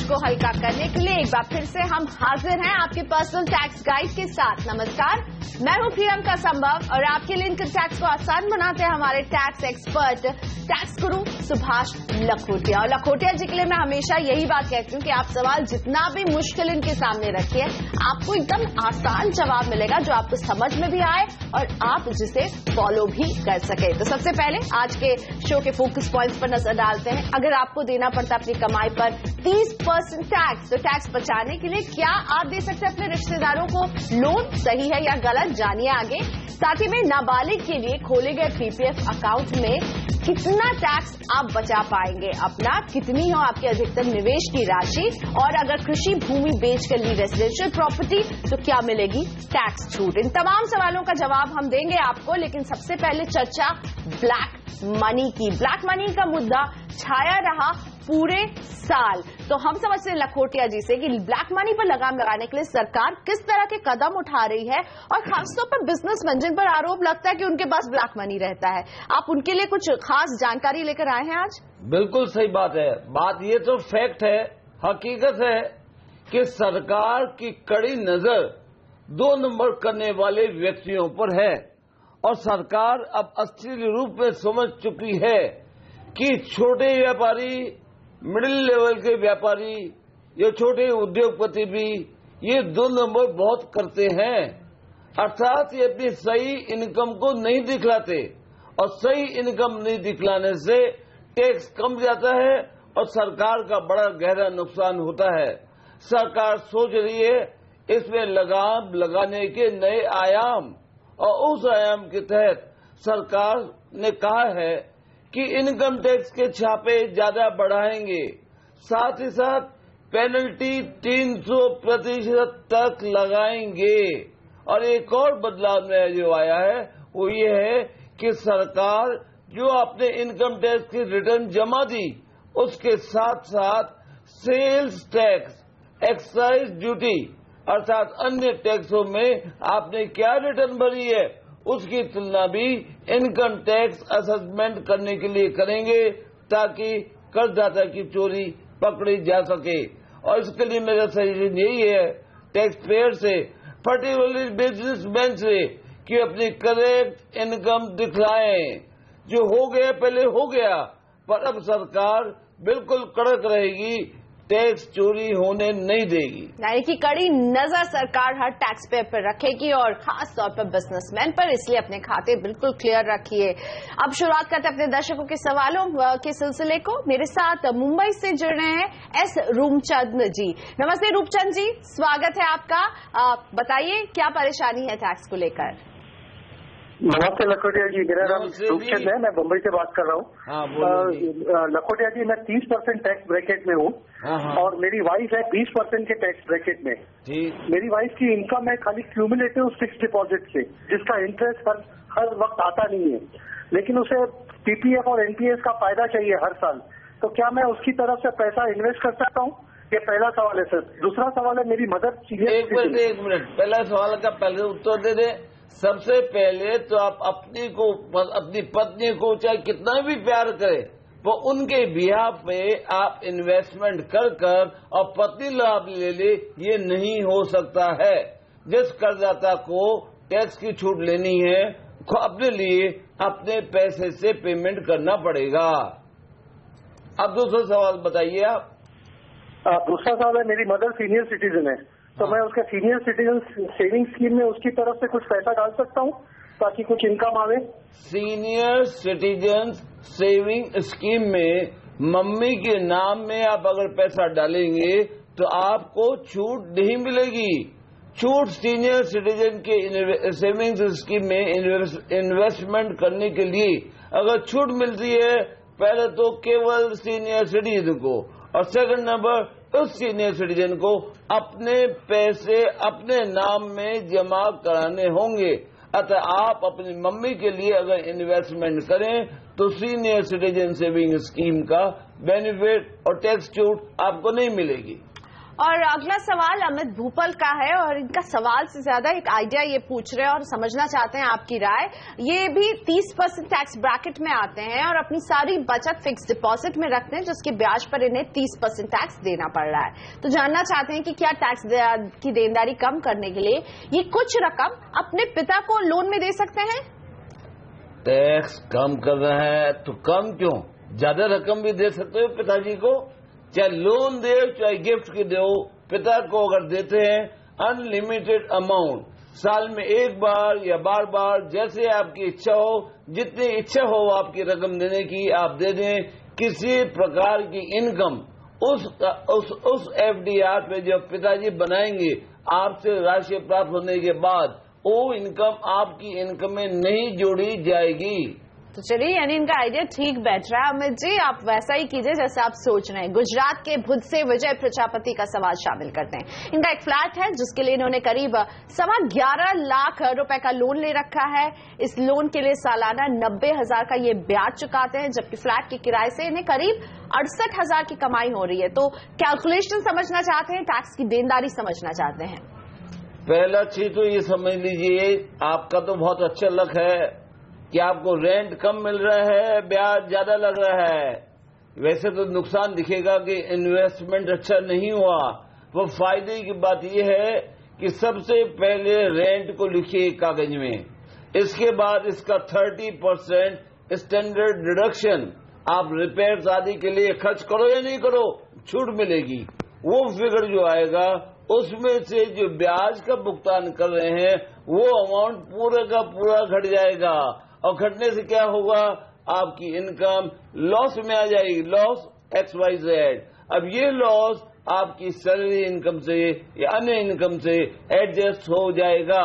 को हल्का करने के लिए एक बार फिर से हम हाजिर हैं आपके पर्सनल टैक्स गाइड के साथ। नमस्कार, मैं हूं प्रियंका संभव और आपके लिए इनकम टैक्स को आसान बनाते हैं हमारे टैक्स एक्सपर्ट टैक्स गुरु सुभाष लखोटिया। और लखोटिया जी के लिए मैं हमेशा यही बात कहती हूँ कि आप सवाल जितना भी मुश्किल इनके सामने रखिए, आपको एकदम आसान जवाब मिलेगा जो आपको समझ में भी आए और आप जिसे फॉलो भी कर सके। तो सबसे पहले आज के शो के फोकस पॉइंट्स पर नजर डालते हैं। अगर आपको देना पड़ता अपनी कमाई पर 30% टैक्स, तो टैक्स बचाने के लिए क्या आप दे सकते हैं अपने रिश्तेदारों को लोन? सही है या गलत, जानिए आगे। साथ ही में नाबालिग के लिए खोले गए पीपीएफ अकाउंट में कितना टैक्स आप बचा पाएंगे अपना, कितनी हो आपकी अधिकतम निवेश की राशि, और अगर कृषि भूमि बेचकर ली रेजिडेंशियल प्रॉपर्टी तो क्या मिलेगी टैक्स छूट। इन तमाम सवालों का जवाब हम देंगे आपको, लेकिन सबसे पहले चर्चा ब्लैक मनी की। ब्लैक मनी का मुद्दा छाया रहा पूरे साल, तो हम समझते हैं लखोटिया जी से कि ब्लैक मनी पर लगाम लगाने के लिए सरकार किस तरह के कदम उठा रही है, और खासतौर पर बिजनेसमैन जिन पर आरोप लगता है कि उनके पास ब्लैक मनी रहता है। आप उनके लिए कुछ खास जानकारी लेकर आए हैं आज? बिल्कुल सही बात है। बात ये तो फैक्ट है, हकीकत है कि सरकार की कड़ी नजर 2 नंबर करने वाले व्यक्तियों पर है, और सरकार अब असली रूप में समझ चुकी है कि छोटे व्यापारी, मिडिल लेवल के व्यापारी, ये छोटे उद्योगपति भी ये 2 नंबर बहुत करते हैं। अर्थात ये अपनी सही इनकम को नहीं दिखलाते, और सही इनकम नहीं दिखलाने से टैक्स कम जाता है और सरकार का बड़ा गहरा नुकसान होता है। सरकार सोच रही है इसमें लगाम लगाने के नए आयाम, और उस आयाम के तहत सरकार ने कहा है कि इनकम टैक्स के छापे ज्यादा बढ़ाएंगे, साथ ही साथ पेनल्टी 300% तक लगाएंगे। और एक और बदलाव नया जो आया है वो ये है कि सरकार जो अपने इनकम टैक्स की रिटर्न जमा दी, उसके साथ साथ सेल्स टैक्स, एक्साइज ड्यूटी अर्थात अन्य टैक्सों में आपने क्या रिटर्न भरी है उसकी तुलना भी इनकम टैक्स असेसमेंट करने के लिए करेंगे, ताकि करदाता की चोरी पकड़ी जा सके। और इसके लिए मेरा सजेशन यही है टैक्स पेयर से, पर्टिकुलरली बिजनेसमैन से, कि अपनी करेक्ट इनकम दिखलाएं। जो हो गया पहले हो गया, पर अब सरकार बिल्कुल कड़क रहेगी, टैक्स चोरी होने नहीं देगी। यानी कि कड़ी नजर सरकार हर टैक्स पेयर पर रखेगी, और खास तौर पर बिजनेसमैन पर, इसलिए अपने खाते बिल्कुल क्लियर रखिए। अब शुरुआत करते हैं अपने दर्शकों के सवालों के सिलसिले को। मेरे साथ मुंबई से जुड़ रहे हैं एस रूपचंद जी। नमस्ते रूपचंद जी, स्वागत है आपका। बताइए क्या परेशानी है टैक्स को लेकर? नमस्ते लखोटिया जी, मेरा नाम रूपचंद है, मैं मुंबई से बात कर रहा हूँ। लखोटिया जी, मैं 30% टैक्स ब्रैकेट में हूँ, और मेरी वाइफ है 20% के टैक्स ब्रैकेट में। मेरी वाइफ की इनकम है खाली क्यूमुलेटिव फिक्स्ड डिपॉजिट से, जिसका इंटरेस्ट हर वक्त आता नहीं है, लेकिन उसे पीपीएफ और एनपीएस का फायदा चाहिए हर साल। तो क्या मैं उसकी तरफ से पैसा इन्वेस्ट कर सकता हूँ? ये पहला सवाल है सर। दूसरा सवाल है, मेरी मदर एक मिनट, पहला सवाल का पहले उत्तर दे दे। सबसे पहले तो आप अपनी पत्नी को चाहे कितना भी प्यार करें, वो उनके बिहाफ में आप इन्वेस्टमेंट कर और पत्नी लाभ ले ले, ये नहीं हो सकता है। जिस करदाता को टैक्स की छूट लेनी है, अपने लिए अपने पैसे से पेमेंट करना पड़ेगा। अब दूसरा सवाल बताइए आप। दूसरा सवाल है, मेरी मदर सीनियर सिटीजन है, तो मैं उसके सीनियर सिटीजन सेविंग स्कीम में उसकी तरफ से कुछ पैसा डाल सकता हूँ ताकि कुछ इनकम आवे? सीनियर सिटीजन सेविंग स्कीम में मम्मी के नाम में आप अगर पैसा डालेंगे तो आपको छूट नहीं मिलेगी। छूट सीनियर सिटीजन के सेविंग स्कीम में इन्वेस्टमेंट करने के लिए अगर छूट मिलती है, पहले तो केवल सीनियर सिटीजन को, और सेकंड नंबर उस सीनियर सिटीजन को अपने पैसे अपने नाम में जमा कराने होंगे। अतः आप अपनी मम्मी के लिए अगर इन्वेस्टमेंट करें तो सीनियर सिटीजन सेविंग स्कीम का बेनिफिट और टैक्स छूट आपको नहीं मिलेगी। और अगला सवाल अमित भूपल का है और इनका सवाल से ज्यादा एक आइडिया ये पूछ रहे हैं और समझना चाहते हैं आपकी राय। ये भी 30% टैक्स ब्रैकेट में आते हैं और अपनी सारी बचत फिक्स डिपॉजिट में रखते हैं, जिसके ब्याज पर इन्हें 30% टैक्स देना पड़ रहा है। तो जानना चाहते हैं कि क्या टैक्स की देनदारी कम करने के लिए ये कुछ रकम अपने पिता को लोन में दे सकते हैं? टैक्स कम कर रहे हैं तो कम क्यों, ज्यादा रकम भी दे सकते हो पिताजी को, चाहे लोन दे चाहे गिफ्ट की दो। पिता को अगर देते हैं अनलिमिटेड अमाउंट, साल में एक बार या बार बार जैसे आपकी इच्छा हो, जितनी इच्छा हो आपकी रकम देने की आप दे दें। किसी प्रकार की इनकम उस एफडीआर पे जो पिताजी बनाएंगे आपसे राशि प्राप्त होने के बाद, वो इनकम आपकी इनकम में नहीं जोड़ी जाएगी। तो चलिए, यानी इनका आइडिया ठीक बैठ रहा है। अमित जी, आप वैसा ही कीजिए जैसे आप सोच रहे हैं। गुजरात के भुज से विजय प्रजापति का सवाल शामिल करते हैं। इनका एक फ्लैट है जिसके लिए इन्होंने करीब 11.25 लाख रुपए का लोन ले रखा है। इस लोन के लिए सालाना 90,000 का ये ब्याज चुकाते हैं, जबकि फ्लैट के किराए से इन्हें करीब 68,000 की कमाई हो रही है। तो कैलकुलेशन समझना चाहते हैं, टैक्स की देनदारी समझना चाहते हैं। पहला चीज तो ये समझ लीजिए, आपका तो बहुत अच्छा लक है कि आपको रेंट कम मिल रहा है, ब्याज ज्यादा लग रहा है। वैसे तो नुकसान दिखेगा कि इन्वेस्टमेंट अच्छा नहीं हुआ। वो फायदे की बात यह है कि सबसे पहले रेंट को लिखिए कागज में, इसके बाद इसका 30% स्टैंडर्ड डिडक्शन आप रिपेयर आदि के लिए खर्च करो या नहीं करो, छूट मिलेगी। वो फिगर जो आएगा उसमें से जो ब्याज का भुगतान कर रहे हैं वो अमाउंट पूरा का पूरा घट जाएगा। और घटने से क्या होगा, आपकी इनकम लॉस में आ जाएगी, लॉस XYZ। अब ये लॉस आपकी सैलरी इनकम से या अन्य इनकम से एडजस्ट हो जाएगा,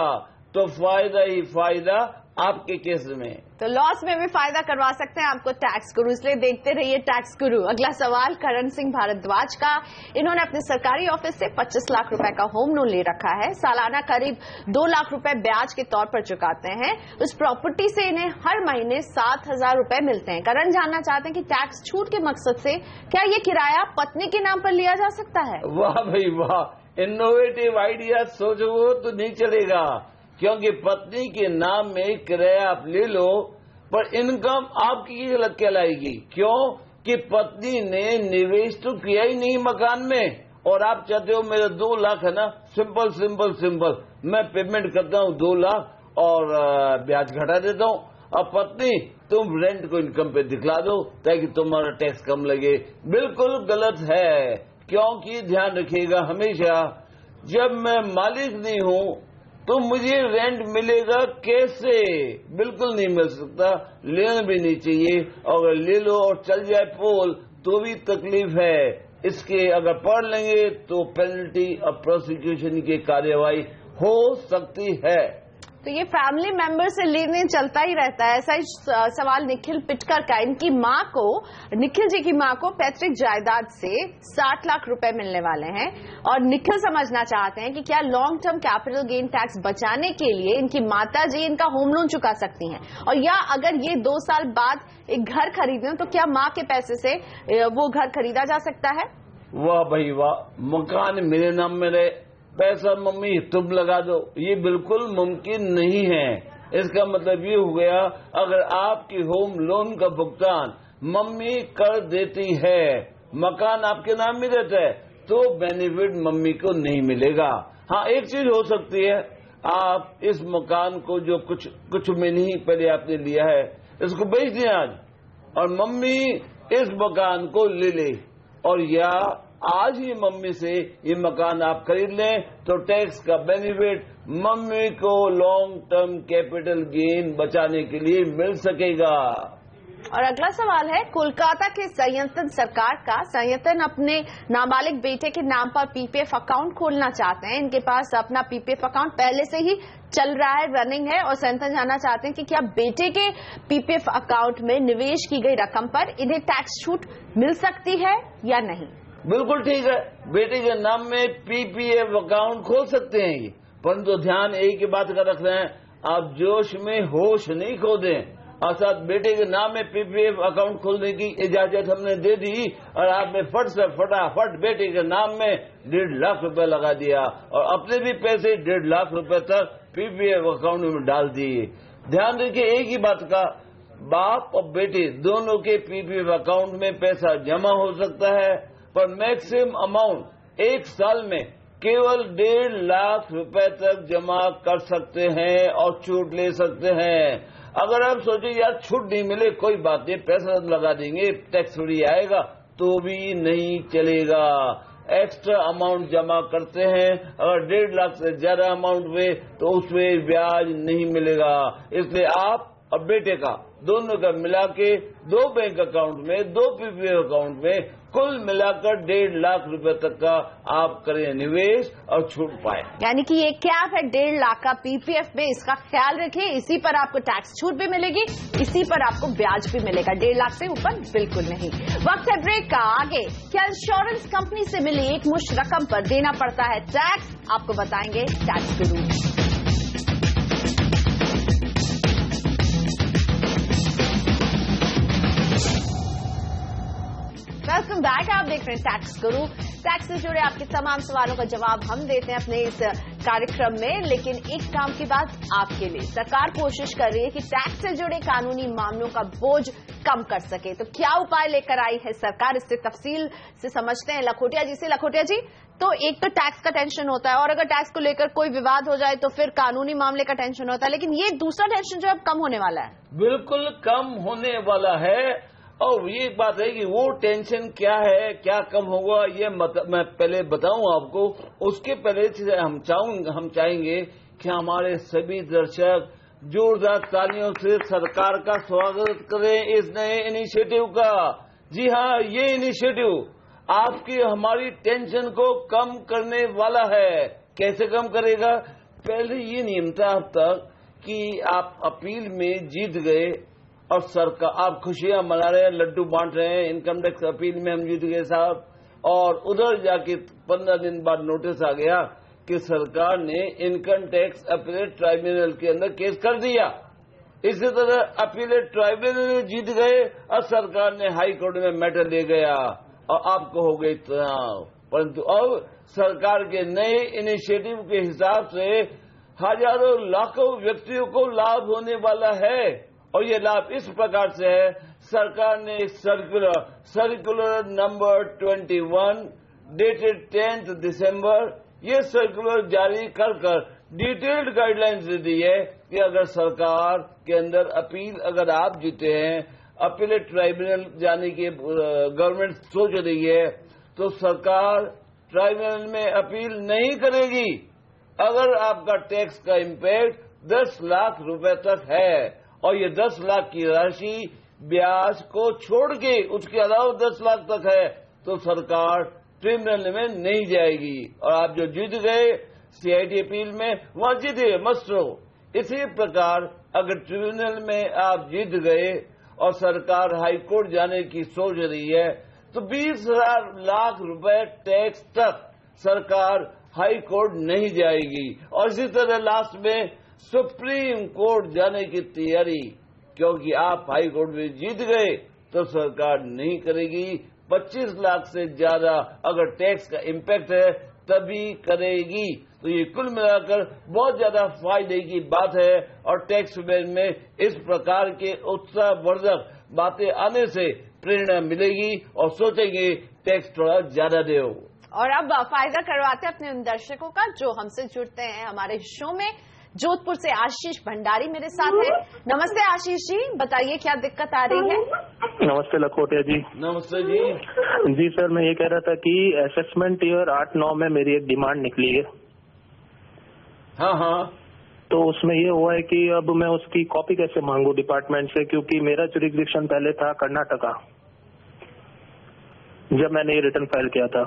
तो फायदा ही फायदा आपके केस में। तो लॉस में भी फायदा करवा सकते हैं आपको टैक्स गुरु, इसलिए देखते रहिए टैक्स गुरु। अगला सवाल करण सिंह भारद्वाज का। इन्होंने अपने सरकारी ऑफिस से 25 लाख रुपए का होम लोन ले रखा है। सालाना करीब 2 लाख रुपए ब्याज के तौर पर चुकाते हैं। उस प्रॉपर्टी से इन्हें हर महीने 7,000 रुपए मिलते हैं। करण जानना चाहते हैं कि टैक्स छूट के मकसद से क्या ये किराया पत्नी के नाम पर लिया जा सकता है? वाह भाई वाह, इनोवेटिव आइडिया सोचो तो नहीं चलेगा, क्योंकि पत्नी के नाम में किराया आप ले लो पर इनकम आपकी अलग कहलाएगी। क्यों कि पत्नी ने निवेश तो किया ही नहीं मकान में, और आप चाहते हो मेरा 2 लाख है ना, सिंपल सिंपल सिंपल मैं पेमेंट करता हूँ 2 लाख और ब्याज घटा देता हूँ। अब पत्नी तुम रेंट को इनकम पे दिखला दो ताकि तुम्हारा टैक्स कम लगे। बिल्कुल गलत है, क्योंकि ध्यान रखिएगा हमेशा, जब मैं मालिक नहीं हूँ तो मुझे रेंट मिलेगा कैसे? बिल्कुल नहीं मिल सकता, लेना भी नहीं चाहिए। अगर ले लो और चल जाए पोल तो भी तकलीफ है। इसके अगर पढ़ लेंगे तो पेनल्टी और प्रोसिक्यूशन की कार्यवाही हो सकती है। तो ये फैमिली मेंबर से लेन देन चलता ही रहता है। ऐसा ही सवाल निखिल पिटकर का। इनकी मां को, निखिल जी की मां को पैतृक जायदाद से 60 लाख रुपए मिलने वाले हैं और निखिल समझना चाहते हैं कि क्या long term capital gain tax बचाने के लिए इनकी माता जी इनका होम लोन चुका सकती हैं, और या अगर ये 2 साल बाद एक घर खरीदें तो क्या मां के पैसे से वो घर खरीदा जा सकता है? वाह भाई वाह, मकान मेरे नाम में रहे, पैसा मम्मी तुम लगा दो, ये बिल्कुल मुमकिन नहीं है। इसका मतलब ये हो गया, अगर आपकी होम लोन का भुगतान मम्मी कर देती है, मकान आपके नाम में रहता है, तो बेनिफिट मम्मी को नहीं मिलेगा। हाँ, एक चीज हो सकती है, आप इस मकान को जो कुछ महीने ही पहले आपने लिया है इसको बेच दें आज, और मम्मी इस मकान को ले ले, और या आज ही मम्मी से ये मकान आप खरीद लें, तो टैक्स का बेनिफिट मम्मी को लॉन्ग टर्म कैपिटल गेन बचाने के लिए मिल सकेगा। और अगला सवाल है कोलकाता के संयंतन सरकार का। संयंतन अपने नाबालिग बेटे के नाम पर पीपीएफ अकाउंट खोलना चाहते हैं। इनके पास अपना पीपीएफ अकाउंट पहले से ही चल रहा है, रनिंग है, और संयंतन जानना चाहते हैं कि क्या बेटे के पीपीएफ अकाउंट में निवेश की गई रकम पर इन्हें टैक्स छूट मिल सकती है या नहीं? बिल्कुल ठीक है, बेटे के नाम में पीपीएफ अकाउंट खोल सकते हैं, परंतु ध्यान एक ही बात का रख रहे हैं, आप जोश में होश नहीं खो दें। और साथ बेटे के नाम में पीपीएफ अकाउंट खोलने की इजाजत हमने दे दी और आपने फट से फटाफट बेटे के नाम में 1.5 लाख रुपए लगा दिया और अपने भी पैसे 1.5 लाख रुपए तक पीपीएफ अकाउंट में डाल दिए। ध्यान रखिए एक ही बात का, बाप और बेटे दोनों के पीपीएफ अकाउंट में पैसा जमा हो सकता है, पर मैक्सिमम अमाउंट 1 साल में केवल 1.5 लाख रुपए तक जमा कर सकते हैं और छूट ले सकते हैं। अगर आप सोचे यार छूट नहीं मिले कोई बात नहीं, पैसा लगा देंगे टैक्स फ्री आएगा, तो भी नहीं चलेगा। एक्स्ट्रा अमाउंट जमा करते हैं, अगर 1.5 लाख से ज्यादा अमाउंट हुए तो उसमें ब्याज नहीं मिलेगा। इसलिए आप और बेटे का दोनों का मिला के 2 बैंक अकाउंट में 2 पीपीएफ अकाउंट में कुल मिलाकर 1.5 लाख रुपए तक का आप करें निवेश और छूट पाए। यानी कि ये कैप है 1.5 लाख का पीपीएफ में, इसका ख्याल रखिए। इसी पर आपको टैक्स छूट भी मिलेगी, इसी पर आपको ब्याज भी मिलेगा, 1.5 लाख से ऊपर बिल्कुल नहीं। वक्त है ब्रेक का। आगे क्या इंश्योरेंस कंपनी से मिली एक मुश्त रकम पर देना पड़ता है टैक्स, आपको बताएंगे टैक्स गुरु। Welcome back. आप देख रहे हैं टैक्स गुरु। टैक्स से जुड़े आपके तमाम सवालों का जवाब हम देते हैं अपने इस कार्यक्रम में, लेकिन एक काम की बात आपके लिए, सरकार कोशिश कर रही है कि टैक्स से जुड़े कानूनी मामलों का बोझ कम कर सके। तो क्या उपाय लेकर आई है सरकार, इससे तफसील से समझते हैं लखोटिया जी से। लखोटिया जी, तो एक तो टैक्स का टेंशन होता है और अगर टैक्स को लेकर कोई विवाद हो जाए तो फिर कानूनी मामले का टेंशन होता है, लेकिन ये दूसरा टेंशन जो अब कम होने वाला है। बिल्कुल कम होने वाला है। और ये बात है कि वो टेंशन क्या है, क्या कम होगा, ये मैं पहले बताऊं आपको। उसके पहले हम चाहेंगे कि हमारे सभी दर्शक जोरदार तालियों से सरकार का स्वागत करें इस नए इनिशिएटिव का। जी हाँ, ये इनिशिएटिव आपकी हमारी टेंशन को कम करने वाला है। कैसे कम करेगा? पहले ये नियम था अब तक कि आप अपील में जीत गए और सरकार आप खुशियां मना रहे हैं, लड्डू बांट रहे हैं, इनकम टैक्स अपील में हम जीत गए साहब, और उधर जाके 15 दिन बाद नोटिस आ गया कि सरकार ने इनकम टैक्स अपीलेट ट्राइब्यूनल के अंदर केस कर दिया। इसी तरह अपीलेट ट्राइब्यूनल में जीत गए और सरकार ने हाई कोर्ट में मैटर ले गया और आपको हो गई तनाव। परंतु अब सरकार के नए इनिशिएटिव के हिसाब से हजारों लाखों व्यक्तियों को लाभ होने वाला है। और ये लाभ इस प्रकार से है, सरकार ने सर्कुलर नंबर 21 डेटेड 10 दिसंबर ये सर्कुलर जारी कर डिटेल्ड गाइडलाइंस दे दी है कि अगर सरकार के अंदर अपील अगर आप जीते हैं, अपीलेट ट्राइब्यूनल जाने की गवर्नमेंट सोच रही है, तो सरकार ट्राइब्यूनल में अपील नहीं करेगी अगर आपका टैक्स का इम्पैक्ट 10 लाख रुपए तक है। और ये 10 लाख की राशि ब्याज को छोड़ के उसके अलावा 10 लाख तक है तो सरकार ट्रिब्यूनल में नहीं जाएगी। और आप जो जीत गए सीआईटी अपील में, वहां जीते मस्त रहो। इसी प्रकार अगर ट्रिब्यूनल में आप जीत गए और सरकार हाईकोर्ट जाने की सोच रही है तो 20,000 लाख रुपए टैक्स तक सरकार हाई कोर्ट नहीं जाएगी। और इसी तरह लास्ट में सुप्रीम कोर्ट जाने की तैयारी, क्योंकि आप हाई कोर्ट में जीत गए तो सरकार नहीं करेगी। 25 लाख से ज्यादा अगर टैक्स का इम्पैक्ट है तभी करेगी। तो ये कुल मिलाकर बहुत ज्यादा फायदे की बात है और टैक्स में इस प्रकार के उत्साहवर्धक बातें आने से प्रेरणा मिलेगी और सोचेंगे टैक्स थोड़ा ज्यादा दे। और अब फायदा करवाते हैं अपने उन दर्शकों का जो हमसे जुड़ते हैं हमारे शो में। जोधपुर से आशीष भंडारी मेरे साथ है। नमस्ते आशीष जी, बताइए क्या दिक्कत आ रही है? नमस्ते लखोटिया जी। नमस्ते जी। जी सर, मैं ये कह रहा था कि असेसमेंट ईयर 8-9 में मेरी एक डिमांड निकली है। हाँ हाँ। तो उसमें ये हुआ है कि अब मैं उसकी कॉपी कैसे मांगू डिपार्टमेंट से, क्योंकि मेरा जुरिसडिक्शन पहले था कर्नाटका जब मैंने ये रिटर्न फाइल किया था।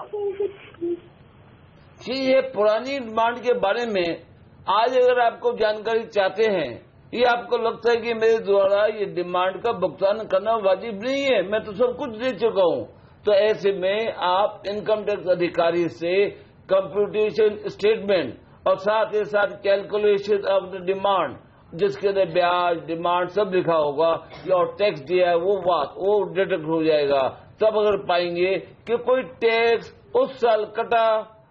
जी, ये पुरानी डिमांड के बारे में आज अगर आपको जानकारी चाहते हैं, ये आपको लगता है कि मेरे द्वारा ये डिमांड का भुगतान करना वाजिब नहीं है, मैं तो सब कुछ दे चुका हूँ, तो ऐसे में आप इनकम टैक्स अधिकारी से कंप्यूटेशन स्टेटमेंट और साथ ही साथ कैलकुलेशन ऑफ द डिमांड जिसके अंदर ब्याज डिमांड सब लिखा होगा और टैक्स दिया है वो डिडक्ट हो जाएगा। तब अगर पाएंगे कि कोई टैक्स उस साल कटा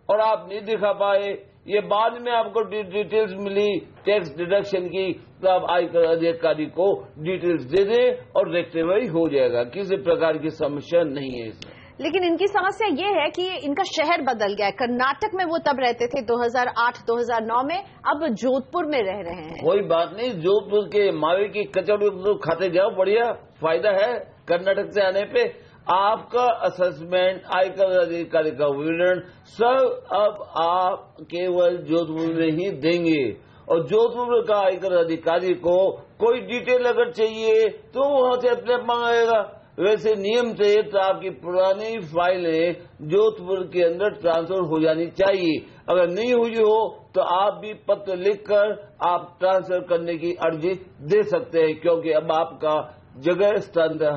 और आप नहीं दिखा पाए, ये बाद में आपको डिटेल्स मिली टैक्स डिडक्शन की, तब आयकर अधिकारी को डिटेल्स दे दें और रेक्टिफाई हो जाएगा। किसी प्रकार की समस्या नहीं है इसमें। लेकिन इनकी समस्या ये है कि इनका शहर बदल गया है। कर्नाटक में वो तब रहते थे 2008-2009 में, अब जोधपुर में रह रहे हैं। कोई बात नहीं, जोधपुर के मावे की कचौड़ी तो खाते जाओ, बढ़िया फायदा है। कर्नाटक से आने पे आपका असेसमेंट, आयकर अधिकारी का विवरण सब अब आप केवल जोधपुर में ही देंगे और जोधपुर का आयकर अधिकारी को कोई डिटेल अगर चाहिए तो वहां से अपने मंगाएगा। वैसे नियम से तो आपकी पुरानी फाइलें जोधपुर के अंदर ट्रांसफर हो जानी चाहिए। अगर नहीं हुई हो तो आप भी पत्र लिखकर आप ट्रांसफर करने की अर्जी दे सकते हैं, क्योंकि अब आपका जगह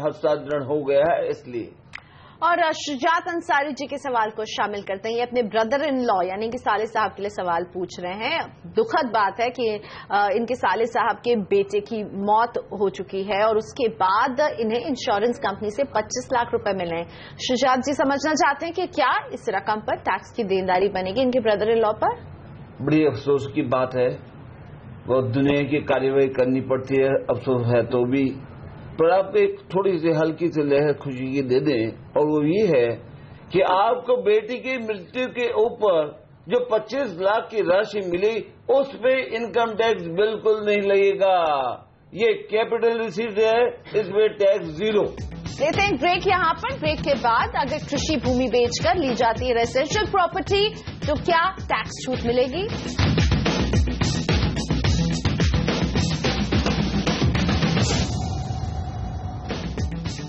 हस्तांतरण हो गया है इसलिए। और शुजात अंसारी जी के सवाल को शामिल करते हैं। ये अपने ब्रदर इन लॉ यानी कि साले साहब के लिए सवाल पूछ रहे हैं। दुखद बात है कि इनके साले साहब के बेटे की मौत हो चुकी है और उसके बाद इन्हें इंश्योरेंस कंपनी से 25 लाख रुपए मिले हैं। शुजात जी समझना चाहते हैं कि क्या इस रकम पर टैक्स की देनदारी बनेगी इनके ब्रदर इन लॉ पर? बड़ी अफसोस की बात है, वो दुनिया की कार्यवाही करनी पड़ती है, अफसोस है तो भी, पर आप एक थोड़ी सी हल्की सी लहर खुशी की दे दें, और वो ये है कि आपको बेटी की मृत्यु के ऊपर जो 25 लाख की राशि मिली उस पे इनकम टैक्स बिल्कुल नहीं लगेगा। ये कैपिटल रिसीट है, इसमें टैक्स जीरो। लेते हैं ब्रेक। यहाँ पर ब्रेक के बाद अगर कृषि भूमि बेचकर ली जाती है रेसिडेंशियल प्रॉपर्टी तो क्या टैक्स छूट मिलेगी?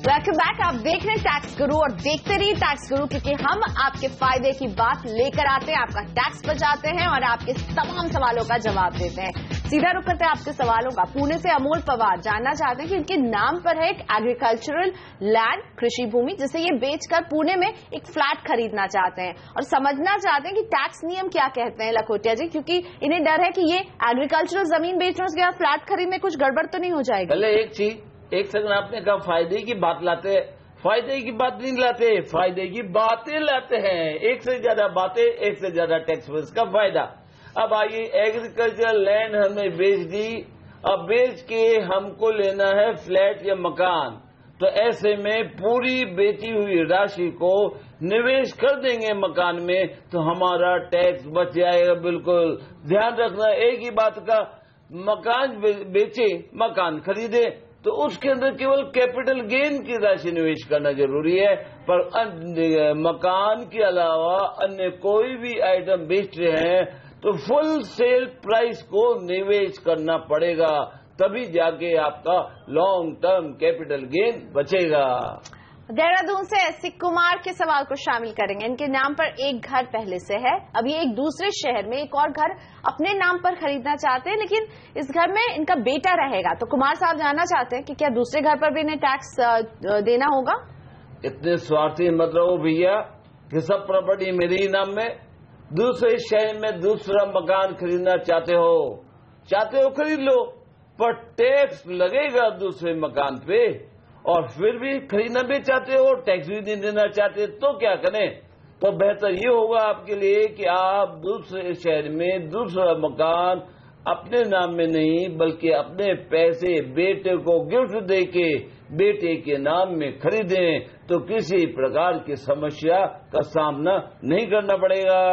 Welcome back. आप देख रहे हैं टैक्स गुरु और देखते रहिए टैक्स गुरु, क्योंकि हम आपके फायदे की बात लेकर आते हैं, आपका टैक्स बचाते हैं और आपके तमाम सवालों का जवाब देते हैं। सीधा रुख करते हैं आपके सवालों का। पुणे से अमोल पवार जानना चाहते हैं कि उनके नाम पर है एक एग्रीकल्चरल लैंड, कृषि भूमि, जिसे ये बेचकर पुणे में एक फ्लैट खरीदना चाहते हैं और समझना चाहते हैं कि टैक्स नियम क्या कहते हैं लखोटिया जी, क्योंकि इन्हें डर है कि ये एग्रीकल्चरल जमीन बेचने उसके बाद फ्लैट खरीद में कुछ गड़बड़ तो नहीं हो जाएगी। पहले एक सेकंड, आपने कहा फायदे की बात लाते हैं, फायदे की बात नहीं लाते, फायदे की बातें लाते हैं। एक से ज्यादा बातें, एक से ज्यादा टैक्स का फायदा। अब आइए, एग्रीकल्चर लैंड हमने बेच दी, अब बेच के हमको लेना है फ्लैट या मकान, तो ऐसे में पूरी बेची हुई राशि को निवेश कर देंगे मकान में तो हमारा टैक्स बच जाएगा। बिल्कुल ध्यान रखना एक ही बात का, मकान बेचे, मकान खरीदे तो उसके अंदर केवल कैपिटल गेन की राशि निवेश करना जरूरी है, पर मकान के अलावा अन्य कोई भी आइटम बेच रहे हैं तो फुल सेल प्राइस को निवेश करना पड़ेगा, तभी जाके आपका लॉन्ग टर्म कैपिटल गेन बचेगा। देहरादून से एस कुमार के सवाल को शामिल करेंगे। इनके नाम पर एक घर पहले से है, अब ये एक दूसरे शहर में एक और घर अपने नाम पर खरीदना चाहते हैं, लेकिन इस घर में इनका बेटा रहेगा। तो कुमार साहब जानना चाहते हैं कि क्या दूसरे घर पर भी इन्हें टैक्स देना होगा? इतने स्वार्थी मत रहो भैया कि सब प्रॉपर्टी मेरे ही नाम में। दूसरे शहर में दूसरा मकान खरीदना चाहते हो खरीद लो, पर टैक्स लगेगा दूसरे मकान पे, और फिर भी खरीदना भी चाहते हो, टैक्स भी नहीं देना चाहते, तो क्या करें? तो बेहतर ये होगा आपके लिए कि आप दूसरे शहर में दूसरा मकान अपने नाम में नहीं बल्कि अपने पैसे बेटे को गिफ्ट देके बेटे के नाम में खरीदें, तो किसी प्रकार की समस्या का सामना नहीं करना पड़ेगा।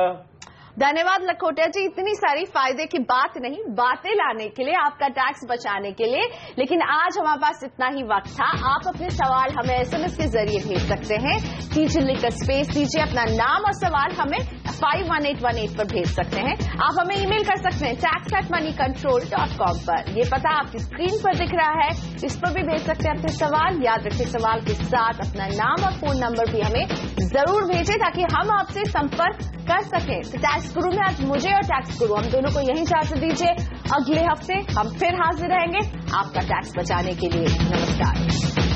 धन्यवाद लखोटिया जी, इतनी सारी फायदे की बात नहीं, बातें लाने के लिए, आपका टैक्स बचाने के लिए। लेकिन आज हमारे पास इतना ही वक्त था। आप अपने सवाल हमें SMS के जरिए भेज सकते हैं। टीचर लिखकर स्पेस दीजिए, अपना नाम और सवाल हमें 51818 पर भेज सकते हैं। आप हमें ईमेल कर सकते हैं tax@moneycontrol.com पर। ये पता आपकी स्क्रीन पर दिख रहा है, इस पर भी भेज सकते हैं अपने सवाल। याद रखिए, सवाल के साथ अपना नाम और फोन नंबर भी हमें जरूर भेजें ताकि हम आपसे संपर्क कर सकें। तो टैक्स गुरु में आज मुझे और टैक्स गुरु हम दोनों को यही इजाजत दीजिए। अगले हफ्ते हम फिर हाजिर रहेंगे आपका टैक्स बचाने के लिए। नमस्कार।